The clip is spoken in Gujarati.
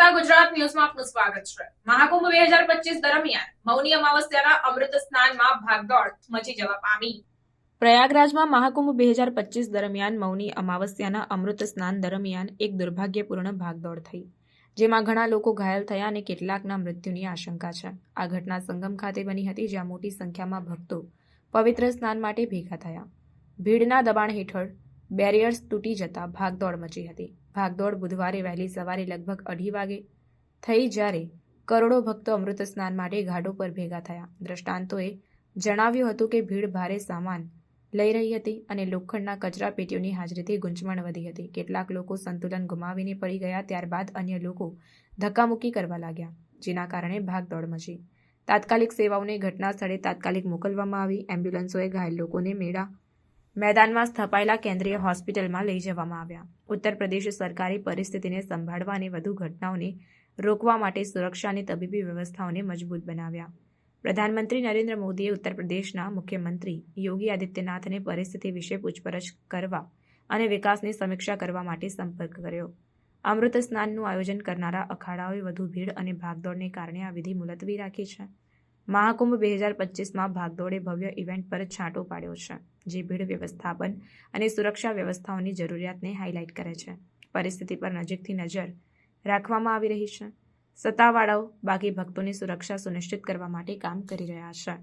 સત્તા ગુજરાત ન્યૂઝમાં આપનું સ્વાગત છે। મહાકુંભ 2025 દરમિયાન મૌની અમાવસ્યાના અમૃત સ્નાનમાં ભાગદોડ મચી જવા પામી। પ્રયાગરાજમાં મહાકુંભ 2025 દરમિયાન મૌની અમાવસ્યાના અમૃત સ્નાન દરમિયાન એક દુર્ભાગ્યપૂર્ણ ભાગદોડ થઈ, જેમાં ઘણા લોકો ઘાયલ થયા અને કેટલાકના મૃત્યુની આશંકા છે। આ ઘટના સંગમ ખાતે બની હતી, જ્યાં મોટી સંખ્યામાં ભક્તો પવિત્ર સ્નાન માટે ભેગા થયા। ભીડના દબાણ હેઠળ બેરિયર્સ તૂટી જતા ભાગદોડ મચી હતી। ભાગદોડ બુધવારે વહેલી સવારે લગભગ 2:30 વાગે થઈ, જ્યારે કરોડો ભક્તો અમૃત સ્નાન માટે ઘાટો પર ભેગા થયા। દ્રષ્ટાંતોએ જણાવ્યું હતું કે ભીડ ભારે સામાન લઈ રહી હતી અને લોખંડના કચરા પેટીઓની હાજરીથી ગૂંચવણ વધી હતી। કેટલાક લોકો સંતુલન ગુમાવીને પડી ગયા, ત્યારબાદ અન્ય લોકો ધક્કામુક્કી કરવા લાગ્યા, જેના કારણે ભાગદોડ મચી। તાત્કાલિક સેવાઓને ઘટના સ્થળે તાત્કાલિક મોકલવામાં આવી। એમ્બ્યુલન્સોએ ઘાયલ લોકોને મેદાનમાં સ્થપાયેલા કેન્દ્રીય હોસ્પિટલમાં લઈ જવામાં આવ્યા। ઉત્તર પ્રદેશ સરકારે પરિસ્થિતિને સંભાળવા અને વધુ ઘટનાઓને રોકવા માટે સુરક્ષા અને તબીબી વ્યવસ્થાઓને મજબૂત બનાવ્યા। પ્રધાનમંત્રી નરેન્દ્ર મોદીએ ઉત્તર પ્રદેશના મુખ્યમંત્રી યોગી આદિત્યનાથને પરિસ્થિતિ વિશે પૂછપરછ કરવા અને વિકાસની સમીક્ષા કરવા માટે સંપર્ક કર્યો। અમૃત સ્નાનનું આયોજન કરનારા અખાડાઓએ વધુ ભીડ અને ભાગદોડને કારણે આ વિધિ મુલતવી રાખી છે। મહાકુંભ 2025માં ભાગદોડે ભવ્ય ઇવેન્ટ પર છાંટો પાડ્યો છે, જે ભીડ વ્યવસ્થાપન અને સુરક્ષા વ્યવસ્થાઓની જરૂરિયાતને હાઇલાઇટ કરે છે। પરિસ્થિતિ પર નજીકથી નજર રાખવામાં આવી રહી છે। સત્તાવાળાઓ બાકી ભક્તોની સુરક્ષા સુનિશ્ચિત કરવા માટે કામ કરી રહ્યા છે।